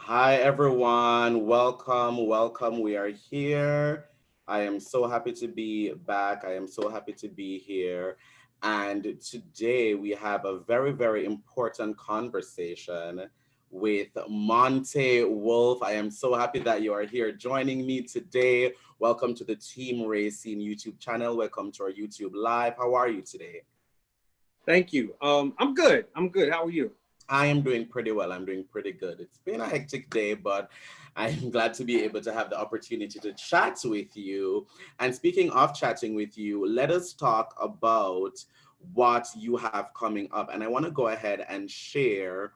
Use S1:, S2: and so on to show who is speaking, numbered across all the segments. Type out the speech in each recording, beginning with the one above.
S1: Hi, everyone. Welcome, welcome. We are here. I am so happy to be back. I am so happy to be here. And today we have a very, very important conversation with Monte Wolfe. I am so happy that you are here joining me today. Welcome to the Team Racing YouTube channel. Welcome to our YouTube Live. How are you today?
S2: Thank you. I'm good. I'm good. How are you?
S1: I am doing pretty well. I'm doing pretty good. It's been a hectic day, but I'm glad to be able to have the opportunity to chat with you. And speaking of chatting with you, let us talk about what you have coming up. And I want to go ahead and share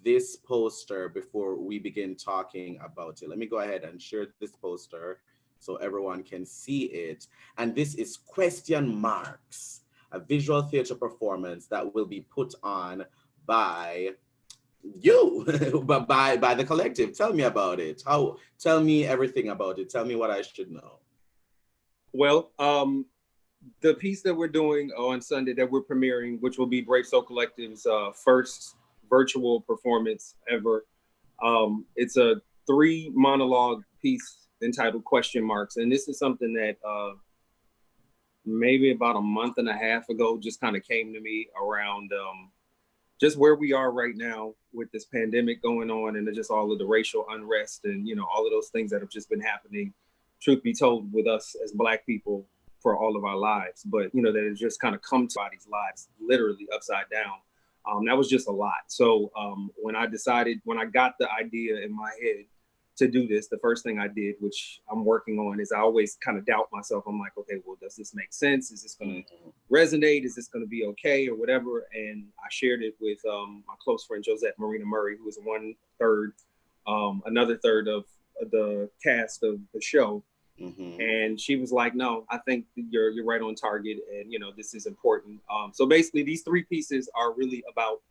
S1: this poster before we begin talking about it. Let me go ahead and share this poster so everyone can see it. And this is question marks, a visual theater performance that will be put on by you, but by the collective. Tell me about it. How? Tell me everything about it. Tell me what I should know.
S2: Well, the piece that we're doing on Sunday that we're premiering, which will be Brave Soul Collective's first virtual performance ever. It's a three monologue piece entitled Question Marks. And this is something that maybe about a month and a half ago just kind of came to me around just where we are right now with this pandemic going on and just all of the racial unrest and all of those things that have just been happening, truth be told, with us as Black people for all of our lives, but that has just kind of come to our lives literally upside down. That was just a lot. So when I got the idea in my head to do this, the first thing I did, which I'm working on, is I always kind of doubt myself. I'm like, okay, well, does this make sense? Is this going to resonate? Is this going to be okay or whatever? And I shared it with my close friend Josette Marina Murray, who is one third, another third of the cast of the show. And she was like, no, I think you're right on target, and this is important. So basically these three pieces are really about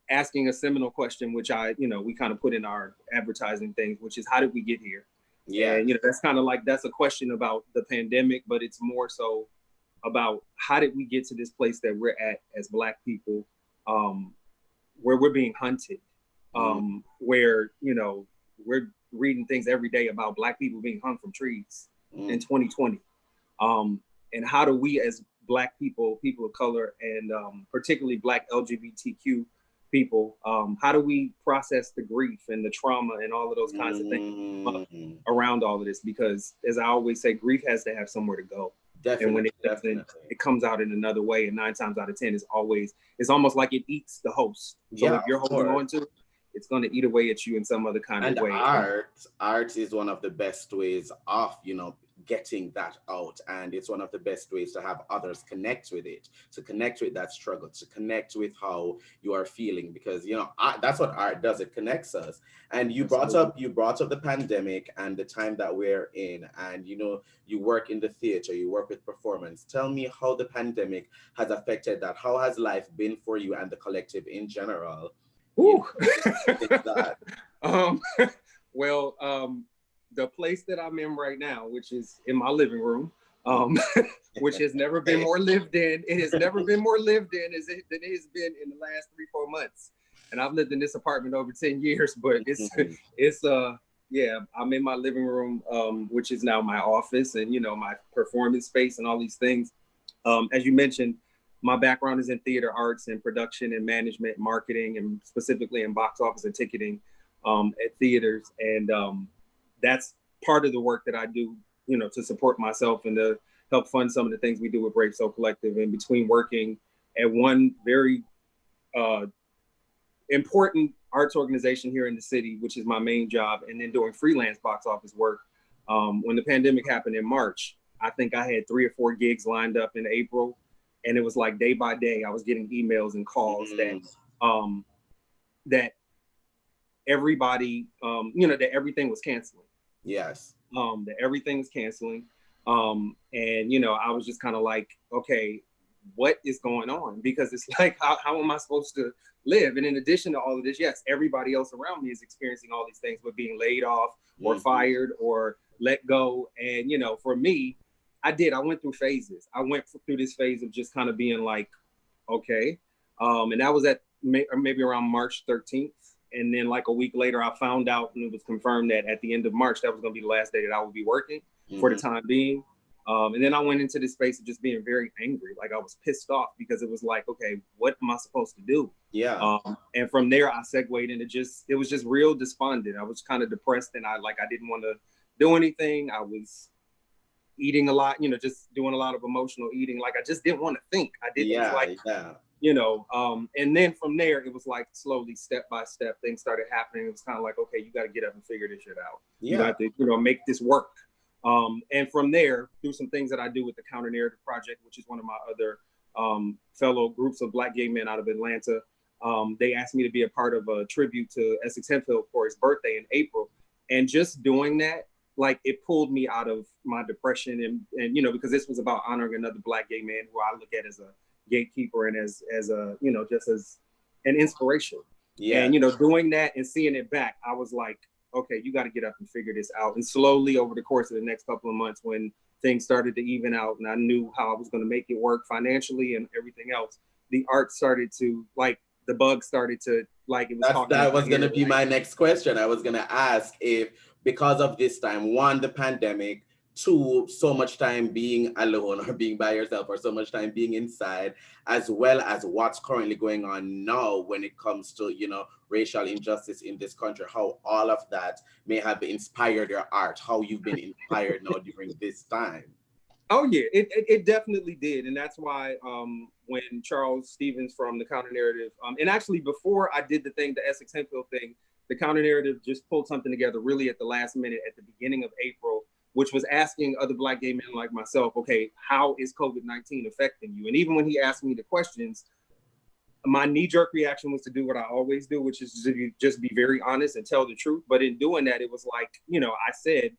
S2: asking a seminal question, which we kind of put in our advertising things, which is how did we get here?
S1: Yeah.
S2: And that's kind of like, that's a question about the pandemic, but it's more so about how did we get to this place that we're at as Black people, where we're being hunted, where we're reading things every day about Black people being hung from trees in 2020, and how do we as Black people, people of color, and particularly Black LGBTQ people, how do we process the grief and the trauma and all of those kinds of things around all of this? Because as I always say, grief has to have somewhere to go. And when
S1: Definitely,
S2: it doesn't, it comes out in another way. And 9 times out of 10 it's almost like it eats the host. So
S1: yeah,
S2: if you're
S1: of
S2: holding
S1: course.
S2: on to it, it's going to eat away at you in some other kind of
S1: And
S2: way.
S1: art is one of the best ways of, getting that out. And it's one of the best ways to have others connect with it, to connect with that struggle, to connect with how you are feeling. Because, that's what art does. It connects us. And
S2: Absolutely.
S1: you brought up the pandemic and the time that we're in. And, you work in the theater, you work with performance. Tell me how the pandemic has affected that. How has life been for you and the collective in general?
S2: Ooh.
S1: Since that.
S2: um, well, the place that I'm in right now, which is in my living room, which has never been more lived in. It has never been more lived in than it has been in the last 3-4 months. And I've lived in this apartment over 10 years, but it's yeah, I'm in my living room, which is now my office and my performance space and all these things. As you mentioned, my background is in theater arts and production and management, marketing, and specifically in box office and ticketing at theaters. And that's part of the work that I do, to support myself and to help fund some of the things we do with Brave Soul Collective. And between working at one very important arts organization here in the city, which is my main job, and then doing freelance box office work. When the pandemic happened in March, I think I had 3 or 4 gigs lined up in April, and it was like day by day I was getting emails and calls um, that everybody, that everything was canceling.
S1: Yes.
S2: That everything was canceling, and I was just kind of like, okay, what is going on? Because it's like, how am I supposed to live? And in addition to all of this, yes, everybody else around me is experiencing all these things, but being laid off or fired or let go. And for me, I went through phases. I went through this phase of just kind of being like, okay, and that was at maybe around March 13th. And then like a week later, I found out and it was confirmed that at the end of March, that was going to be the last day that I would be working for the time being. And then I went into this space of just being very angry. Like I was pissed off because it was like, okay, what am I supposed to do?
S1: Yeah.
S2: And from there, I segued into it was just real despondent. I was kind of depressed and I didn't want to do anything. I was eating a lot, just doing a lot of emotional eating. Like I just didn't want to think. I didn't and then from there, it was like slowly, step by step, things started happening. It was kind of like, okay, you got to get up and figure this shit out. Yeah. You got to, make this work. And from there, through some things that I do with the Counter Narrative Project, which is one of my other fellow groups of Black gay men out of Atlanta, they asked me to be a part of a tribute to Essex Hemphill for his birthday in April. And just doing that, like it pulled me out of my depression and because this was about honoring another Black gay man who I look at as a gatekeeper and as a, just as an inspiration. Yeah. And, doing that and seeing it back, I was like, okay, you got to get up and figure this out. And slowly over the course of the next couple of months, when things started to even out and I knew how I was going to make it work financially and everything else, the art started to the bug started to it was
S1: that was going to be my next question. I was going to ask if, because of this time, one, the pandemic, two, so much time being alone or being by yourself, or so much time being inside, as well as what's currently going on now when it comes to, racial injustice in this country, how all of that may have inspired your art, how you've been inspired now during this time.
S2: Oh yeah, it definitely did. And that's why when Charles Stevens from the Counter Narrative, and actually before I did the Essex Hemphill thing, the Counter Narrative just pulled something together really at the last minute at the beginning of April, which was asking other Black gay men like myself, okay, how is COVID-19 affecting you? And even when he asked me the questions, my knee-jerk reaction was to do what I always do, which is to just be very honest and tell the truth. But in doing that, it was like, I said,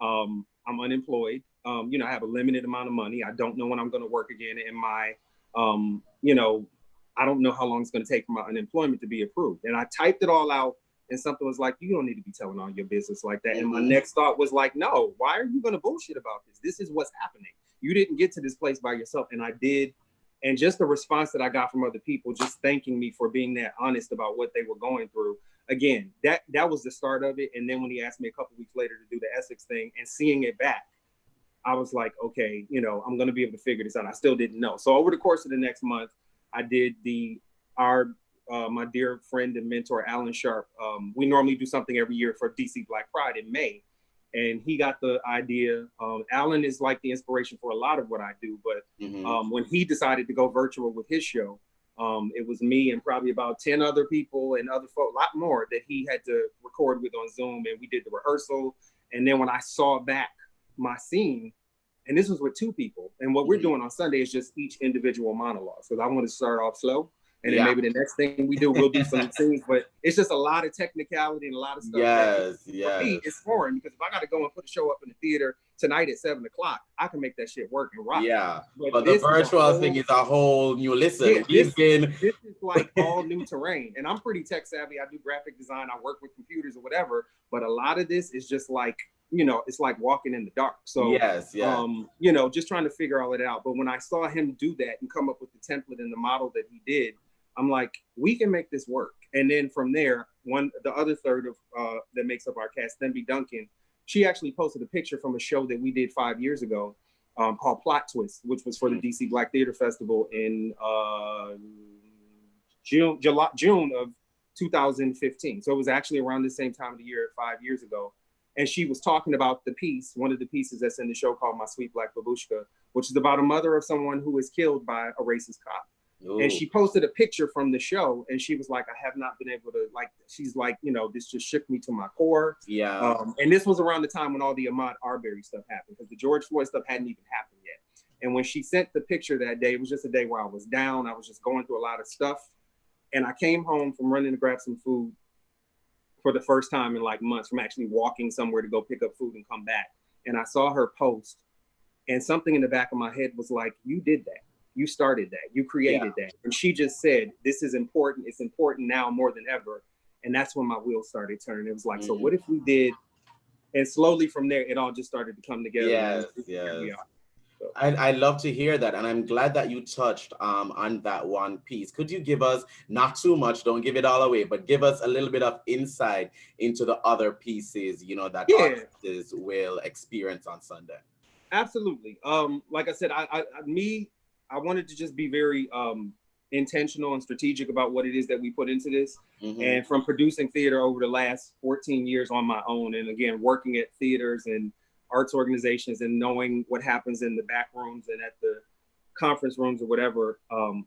S2: I'm unemployed. I have a limited amount of money. I don't know when I'm going to work again. And my, I don't know how long it's going to take for my unemployment to be approved. And I typed it all out. And something was like, you don't need to be telling all your business like that. Mm-hmm. And my next thought was like, no, why are you going to bullshit about this? This is what's happening. You didn't get to this place by yourself. And I did. And just the response that I got from other people, just thanking me for being that honest about what they were going through. Again, that was the start of it. And then when he asked me a couple weeks later to do the Essex thing and seeing it back, I was like, okay, I'm going to be able to figure this out. I still didn't know. So over the course of the next month, I did my dear friend and mentor, Alan Sharp. We normally do something every year for DC Black Pride in May. And he got the idea. Alan is like the inspiration for a lot of what I do. But when he decided to go virtual with his show, it was me and probably about 10 other people and other folk, a lot more that he had to record with on Zoom. And we did the rehearsal. And then when I saw back my scene, and this was with 2 people. And what we're doing on Sunday is just each individual monologue. So I want to start off slow. And then maybe the next thing we do, we'll do some scenes, but it's just a lot of technicality and a lot of stuff. For me, it's foreign because if I got to go and put a show up in the theater tonight at 7 o'clock, I can make that shit work and rock.
S1: Yeah, but the virtual thing is a whole new listen.
S2: Yeah, this is like all new terrain. And I'm pretty tech savvy. I do graphic design. I work with computers or whatever. But a lot of this is just like, it's like walking in the dark. So, just trying to figure all it out. But when I saw him do that and come up with the template and the model that he did, I'm like, we can make this work. And then from there, the other third of that makes up our cast, Themby Duncan, she actually posted a picture from a show that we did 5 years ago called Plot Twist, which was for the DC Black Theater Festival in June of 2015. So it was actually around the same time of the year 5 years ago. And she was talking about the piece, one of the pieces that's in the show called My Sweet Black Babushka, which is about a mother of someone who was killed by a racist cop. Ooh. And she posted a picture from the show and she was like, I have not been able to, she's like, this just shook me to my core.
S1: Yeah.
S2: And this was around the time when all the Ahmaud Arbery stuff happened because the George Floyd stuff hadn't even happened yet. And when she sent the picture that day, it was just a day where I was down. I was just going through a lot of stuff. And I came home from running to grab some food for the first time in like months, from actually walking somewhere to go pick up food and come back. And I saw her post and something in the back of my head was like, you did that. You started that. You created that. And she just said, this is important. It's important now more than ever. And that's when my wheels started turning. It was like, so what if we did? And slowly from there, it all just started to come together.
S1: Yes.
S2: So.
S1: I love to hear that, and I'm glad that you touched on that one piece. Could you give us, not too much, don't give it all away, but give us a little bit of insight into the other pieces, you know, that
S2: Yeah,
S1: audiences will experience on Sunday?
S2: absolutely. Like I said, I wanted to just be very intentional and strategic about what it is that we put into this.
S1: Mm-hmm.
S2: And from producing theater over the last 14 years on my own, and again working at theaters and arts organizations, and knowing what happens in the back rooms and at the conference rooms or whatever,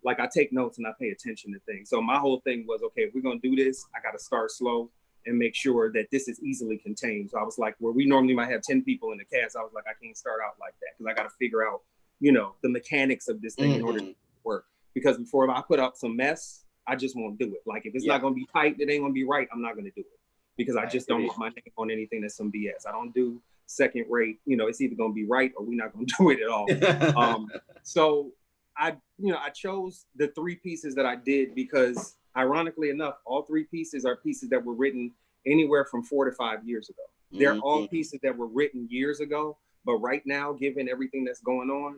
S2: like I take notes and I pay attention to things. So my whole thing was, okay, if we're gonna do this, I got to start slow and make sure that this is easily contained. So I was like, where we normally might have 10 people in the cast, I was like, I can't start out like that because I got to figure out, the mechanics of this thing in order to work. Because before I put up some mess, I just won't do it. Like if it's not going to be tight, it ain't going to be right, I'm not going to do it because I just don't want my name on anything that's some BS. I don't do second rate. It's either going to be right or we're not going to do it at all. So I chose the three pieces that I did because ironically enough, all three pieces are pieces that were written anywhere from 4 to 5 years ago. They're all pieces that were written years ago, but right now, given everything that's going on,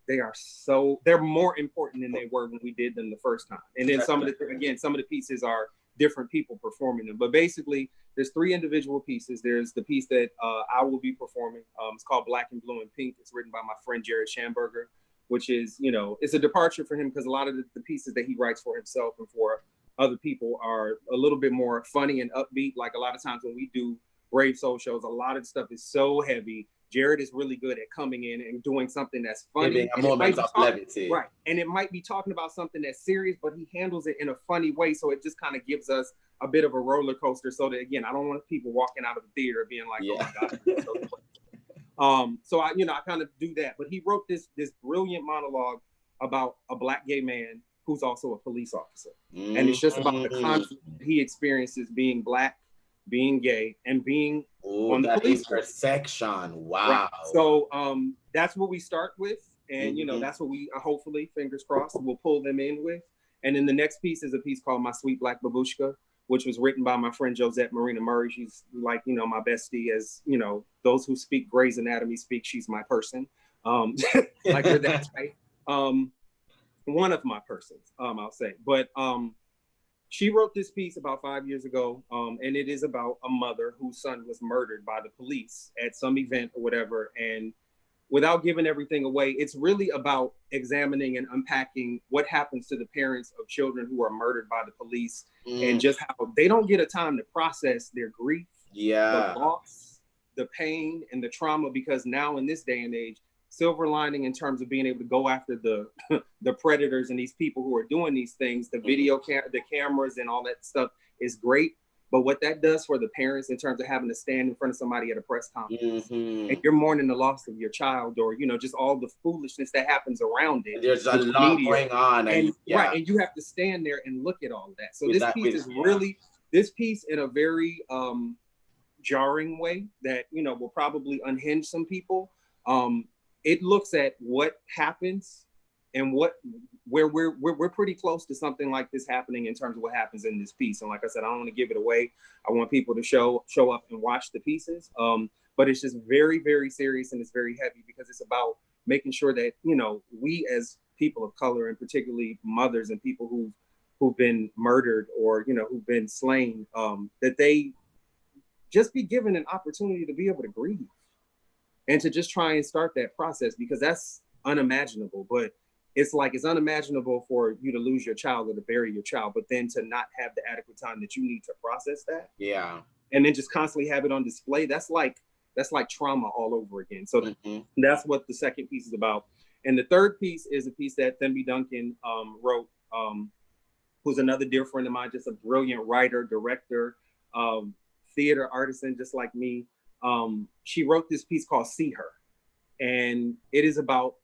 S2: they're more important than they were when we did them the first time. And then some of the pieces are different people performing them. But basically, there's three individual pieces. There's the piece that I will be performing. It's called Black and Blue and Pink. It's written by my friend Jared Schamberger, which is, it's a departure for him because a lot of the pieces that he writes for himself and for other people are a little bit more funny and upbeat. Like a lot of times when we do Brave Soul shows, a lot of stuff is so heavy. Jared is really good at coming in and doing something that's funny.
S1: Giving a moment of levity.
S2: Right. And it might be talking about something that's serious, but he handles it in a funny way. So it just kind of gives us a bit of a roller coaster. So that, again, I don't want people walking out of the theater being like, oh my God. So I kind of do that. But he wrote this brilliant monologue about a Black gay man who's also a police officer. And it's just about the conflict he experiences being Black, being gay, and being on the police force.
S1: Intersection. Wow.
S2: Right. So that's what we start with. And, that's what we hopefully, fingers crossed, we'll pull them in with. And then the next piece is a piece called My Sweet Black Babushka, which was written by my friend Josette Marina Murray. She's like, my bestie, as, those who speak Grey's Anatomy speak, she's my person. Like her, that's right. One of my persons, I'll say. But she wrote this piece about 5 years ago, and it is about a mother whose son was murdered by the police at some event or whatever. And without giving everything away, it's really about examining and unpacking what happens to the parents of children who are murdered by the police and just how they don't get a time to process their grief, the loss, the pain, and the trauma, because now in this day and age, silver lining in terms of being able to go after the predators and these people who are doing these things, the the cameras and all that stuff is great. But what that does for the parents in terms of having to stand in front of somebody at a press conference and you're mourning the loss of your child, or, just all the foolishness that happens around it.
S1: There's a lot going on.
S2: And you have to stand there and look at all of that. So this piece in a very jarring way that, will probably unhinge some people. It looks at what happens and where we're pretty close to something like this happening in terms of what happens in this piece. And like I said, I don't want to give it away. I want people to show up and watch the pieces. But it's just very, very serious, and it's very heavy because it's about making sure that, we as people of color, and particularly mothers and people who've been murdered or, who've been slain, that they just be given an opportunity to be able to grieve and to just try and start that process, because that's unimaginable. But it's unimaginable for you to lose your child or to bury your child, but then to not have the adequate time that you need to process that.
S1: Yeah.
S2: And then just constantly have it on display. That's like trauma all over again. So that's what the second piece is about. And the third piece is a piece that Thembi Duncan wrote, who's another dear friend of mine, just a brilliant writer, director, theater artisan, just like me. She wrote this piece called See Her. And it is about,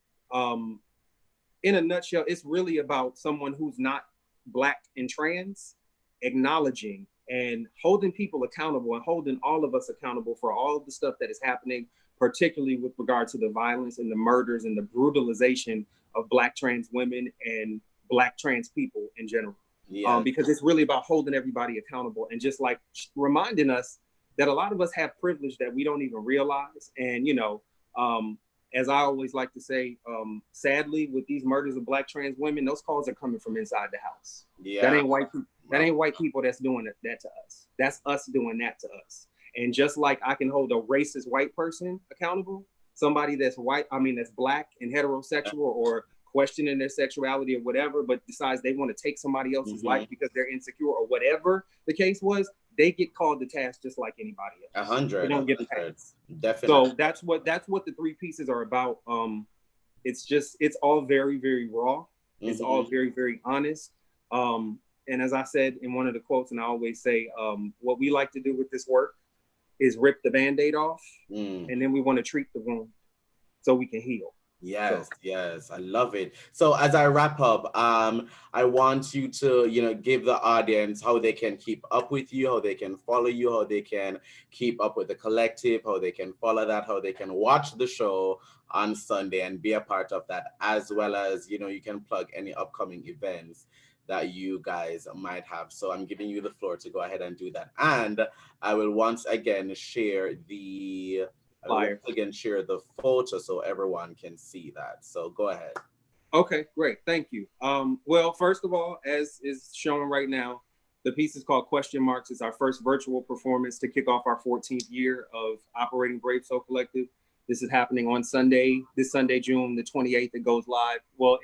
S2: in a nutshell, it's really about someone who's not Black and trans, acknowledging and holding people accountable and holding all of us accountable for all of the stuff that is happening, particularly with regard to the violence and the murders and the brutalization of Black trans women and Black trans people in general. Because it's really about holding everybody accountable and just like reminding us that a lot of us have privilege that we don't even realize. And, as I always like to say, sadly, with these murders of Black trans women, those calls are coming from inside the house. That
S1: Yeah.
S2: ain't white people. That ain't white people that's doing that to us. That's us doing that to us. And just like I can hold a racist white person accountable, somebody that's white, I mean, that's Black and heterosexual or questioning their sexuality or whatever, but decides they want to take somebody else's life because they're insecure or whatever the case was, they get called to task just like anybody else.
S1: 100.
S2: They don't get a pass.
S1: Definitely.
S2: So that's what the three pieces are about. It's all very, very raw. It's all very, very honest. And as I said in one of the quotes, and I always say, what we like to do with this work is rip the Band-Aid off, and then we want to treat the wound so we can heal.
S1: Yes, yes, I love it. So as I wrap up, I want you to, give the audience how they can keep up with you, how they can follow you, how they can keep up with the collective, how they can follow that, how they can watch the show on Sunday and be a part of that, as well as, you can plug any upcoming events that you guys might have. So I'm giving you the floor to go ahead and do that. And I will once again share the photo so everyone can see that. So go ahead.
S2: Okay, great. Thank you. Well, first of all, as is shown right now, the piece is called Question Marks. It's our first virtual performance to kick off our 14th year of operating Brave Soul Collective. This is happening on Sunday, this Sunday, June the 28th. It goes live. Well,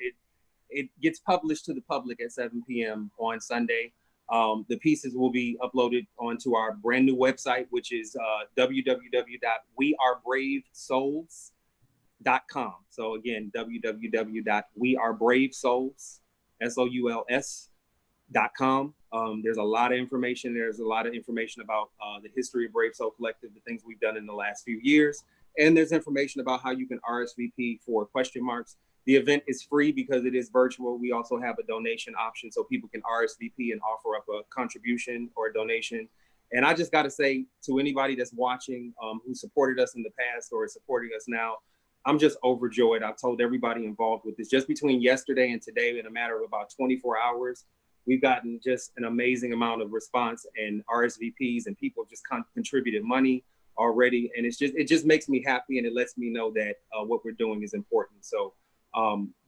S2: it gets published to the public at 7 p.m. on Sunday. The pieces will be uploaded onto our brand new website, which is www.wearebravesouls.com. So again, www.wearebravesouls.com. There's a lot of information. There's a lot of information about the history of Brave Soul Collective, the things we've done in the last few years. And there's information about how you can RSVP for Question Marks. The event is free because it is virtual. We also have a donation option so people can RSVP and offer up a contribution or a donation. And I just got to say to anybody that's watching who supported us in the past or is supporting us now, I'm just overjoyed. I've told everybody involved with this, just between yesterday and today, in a matter of about 24 hours, we've gotten just an amazing amount of response and RSVPs, and people just contributed money already. And it just makes me happy, and it lets me know that what we're doing is important. So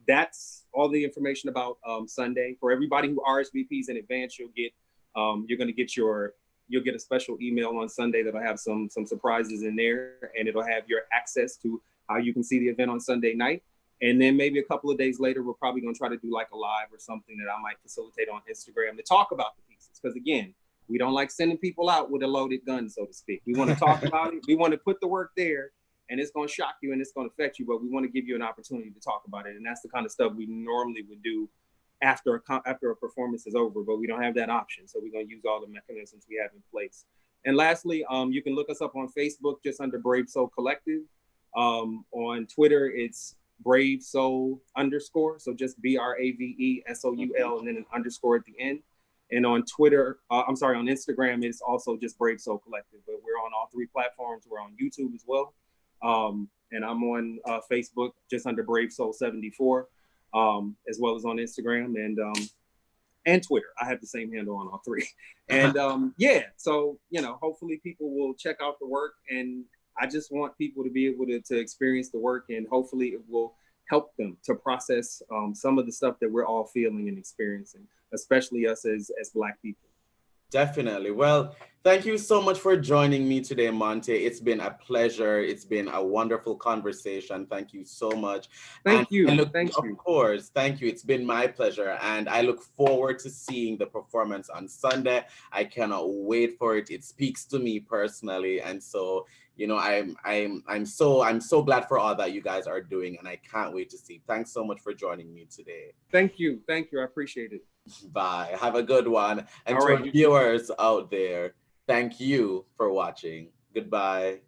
S2: that's all the information about Sunday. For everybody who RSVPs in advance, you'll get a special email on Sunday that'll have some surprises in there, and it'll have your access to how you can see the event on Sunday night. And then maybe a couple of days later, we're probably going to try to do like a live or something that I might facilitate on Instagram to talk about the pieces. Because again, we don't like sending people out with a loaded gun, so to speak. We want to talk about it. We want to put the work there, and it's going to shock you and it's going to affect you, but we want to give you an opportunity to talk about it. And that's the kind of stuff we normally would do after a performance is over, but we don't have that option. So we're going to use all the mechanisms we have in place. And lastly, you can look us up on Facebook just under Brave Soul Collective. On Twitter, it's Brave Soul _ so just BRAVESOUL and then an underscore at the end. And on Twitter, on Instagram, it's also just Brave Soul Collective, but we're on all three platforms. We're on YouTube as well. And I'm on Facebook just under Brave Soul 74, as well as on Instagram and Twitter. I have the same handle on all three. And so, hopefully people will check out the work, and I just want people to be able to experience the work, and hopefully it will help them to process some of the stuff that we're all feeling and experiencing, especially us as Black people.
S1: Definitely. Well, thank you so much for joining me today, Monte. It's been a pleasure. It's been a wonderful conversation. Thank you so much.
S2: Thank you.
S1: Of course. Thank you. It's been my pleasure. And I look forward to seeing the performance on Sunday. I cannot wait for it. It speaks to me personally. And so, I'm so glad for all that you guys are doing, and I can't wait to see. Thanks so much for joining me today.
S2: Thank you. I appreciate it.
S1: Bye. Have a good one. And
S2: all
S1: to our viewers out there, thank you for watching. Goodbye.